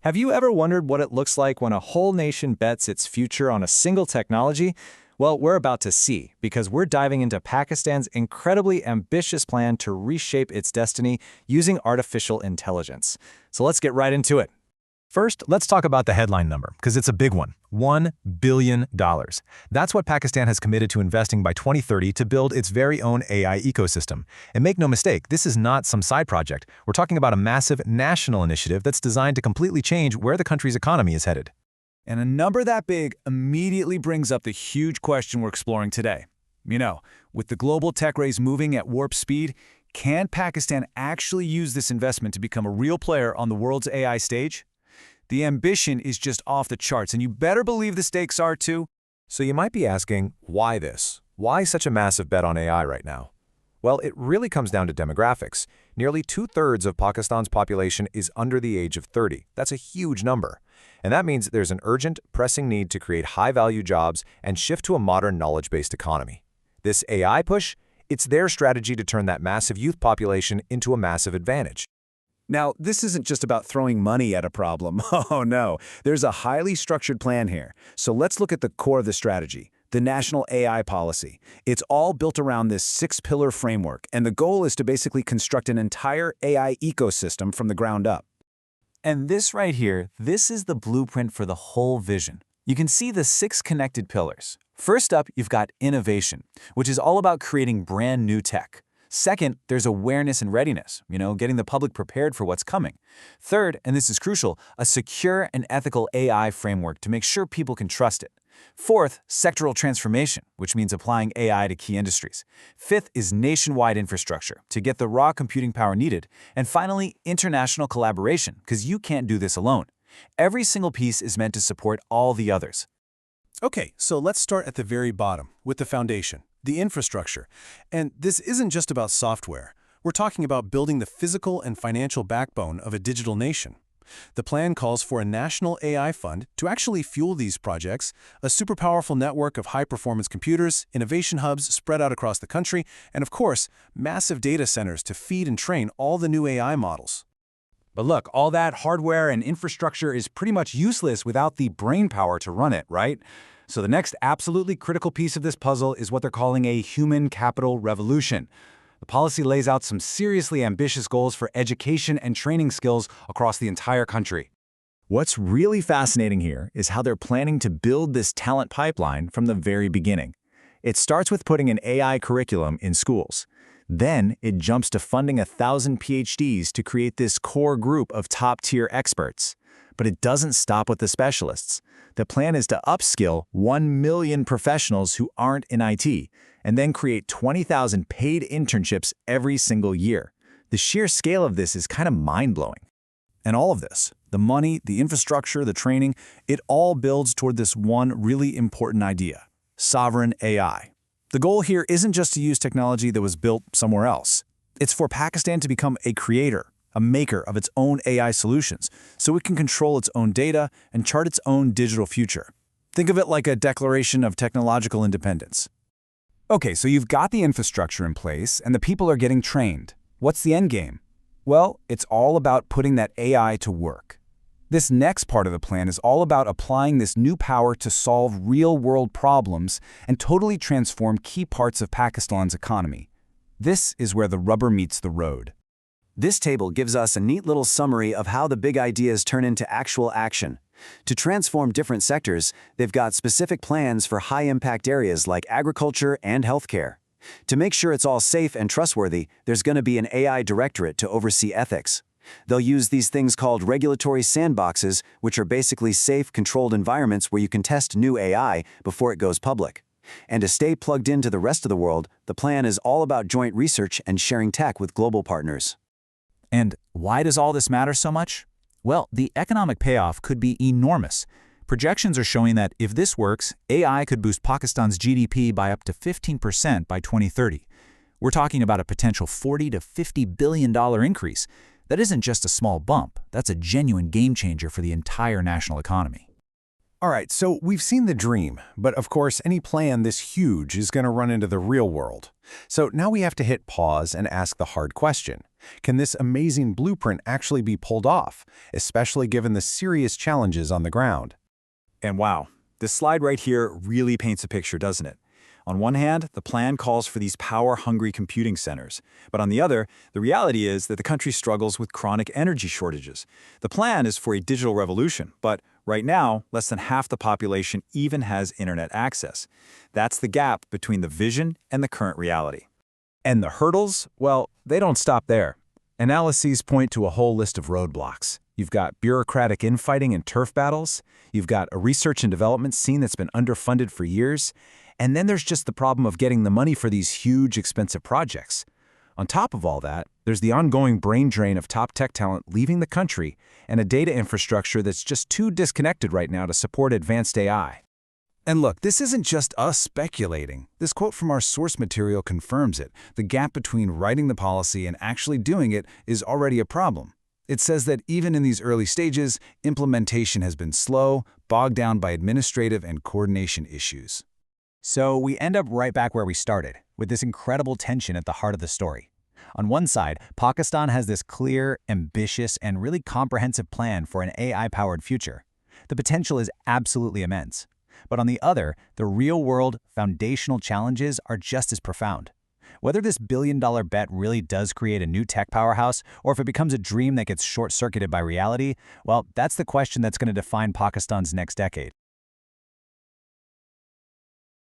Have you ever wondered what it looks like when a whole nation bets its future on a single technology? Well, we're about to see, because we're diving into Pakistan's incredibly ambitious plan to reshape its destiny using artificial intelligence. So let's get right into it. First, let's talk about the headline number, because it's a big one. $1 billion. That's what Pakistan has committed to investing by 2030 to build its very own AI ecosystem. And make no mistake, this is not some side project. We're talking about a massive national initiative that's designed to completely change where the country's economy is headed. And a number that big immediately brings up the huge question we're exploring today. You know, with the global tech race moving at warp speed, can Pakistan actually use this investment to become a real player on the world's AI stage? The ambition is just off the charts, and you better believe the stakes are too. So you might be asking, why this? Why such a massive bet on AI right now? Well, it really comes down to demographics. Nearly 2/3 of Pakistan's population is under the age of 30. That's a huge number. And that means there's an urgent, pressing need to create high-value jobs and shift to a modern knowledge-based economy. This AI push, it's their strategy to turn that massive youth population into a massive advantage. Now, this isn't just about throwing money at a problem. Oh no, there's a highly structured plan here. So let's look at the core of the strategy, the National AI Policy. It's all built around this 6-pillar framework, and the goal is to basically construct an entire AI ecosystem from the ground up. And this right here, this is the blueprint for the whole vision. You can see the 6 connected pillars. First up, you've got innovation, which is all about creating brand new tech. Second, there's awareness and readiness, getting the public prepared for what's coming. Third, and this is crucial, a secure and ethical AI framework to make sure people can trust it. Fourth, sectoral transformation, which means applying AI to key industries. Fifth is nationwide infrastructure to get the raw computing power needed. And finally, international collaboration, because you can't do this alone. Every single piece is meant to support all the others. Okay, so let's start at the very bottom, with the foundation, the infrastructure. And this isn't just about software. We're talking about building the physical and financial backbone of a digital nation. The plan calls for a national AI fund to actually fuel these projects, a super powerful network of high-performance computers, innovation hubs spread out across the country, and of course, massive data centers to feed and train all the new AI models. But look, all that hardware and infrastructure is pretty much useless without the brain power to run it, right? So the next absolutely critical piece of this puzzle is what they're calling a human capital revolution. The policy lays out some seriously ambitious goals for education and training skills across the entire country. What's really fascinating here is how they're planning to build this talent pipeline from the very beginning. It starts with putting an AI curriculum in schools. Then it jumps to funding 1,000 PhDs to create this core group of top-tier experts. But it doesn't stop with the specialists. The plan is to upskill 1 million professionals who aren't in IT, and then create 20,000 paid internships every single year. The sheer scale of this is kind of mind-blowing. And all of this, the money, the infrastructure, the training, it all builds toward this one really important idea: sovereign AI. The goal here isn't just to use technology that was built somewhere else. It's for Pakistan to become a creator, a maker of its own AI solutions, so it can control its own data and chart its own digital future. Think of it like a declaration of technological independence. Okay, so you've got the infrastructure in place and the people are getting trained. What's the end game? Well, it's all about putting that AI to work. This next part of the plan is all about applying this new power to solve real-world problems and totally transform key parts of Pakistan's economy. This is where the rubber meets the road. This table gives us a neat little summary of how the big ideas turn into actual action. To transform different sectors, they've got specific plans for high-impact areas like agriculture and healthcare. To make sure it's all safe and trustworthy, there's going to be an AI directorate to oversee ethics. They'll use these things called regulatory sandboxes, which are basically safe, controlled environments where you can test new AI before it goes public. And to stay plugged into the rest of the world, the plan is all about joint research and sharing tech with global partners. And why does all this matter so much? Well, the economic payoff could be enormous. Projections are showing that if this works, AI could boost Pakistan's GDP by up to 15% by 2030. We're talking about a potential $40 to $50 billion increase. That isn't just a small bump, that's a genuine game changer for the entire national economy. All right, so we've seen the dream, but of course any plan this huge is going to run into the real world. So now we have to hit pause and ask the hard question. Can this amazing blueprint actually be pulled off, especially given the serious challenges on the ground? And wow, this slide right here really paints a picture, doesn't it? On one hand, the plan calls for these power-hungry computing centers. But on the other, the reality is that the country struggles with chronic energy shortages. The plan is for a digital revolution, but right now, less than half the population even has internet access. That's the gap between the vision and the current reality. And the hurdles? Well, they don't stop there. Analyses point to a whole list of roadblocks. You've got bureaucratic infighting and turf battles. You've got a research and development scene that's been underfunded for years. And then there's just the problem of getting the money for these huge, expensive projects. On top of all that, there's the ongoing brain drain of top tech talent leaving the country and a data infrastructure that's just too disconnected right now to support advanced AI. And look, this isn't just us speculating. This quote from our source material confirms it. The gap between writing the policy and actually doing it is already a problem. It says that even in these early stages, implementation has been slow, bogged down by administrative and coordination issues. So we end up right back where we started, with this incredible tension at the heart of the story. On one side, Pakistan has this clear, ambitious, and really comprehensive plan for an AI-powered future. The potential is absolutely immense. But on the other, the real-world, foundational challenges are just as profound. Whether this billion-dollar bet really does create a new tech powerhouse, or if it becomes a dream that gets short-circuited by reality, well, that's the question that's going to define Pakistan's next decade.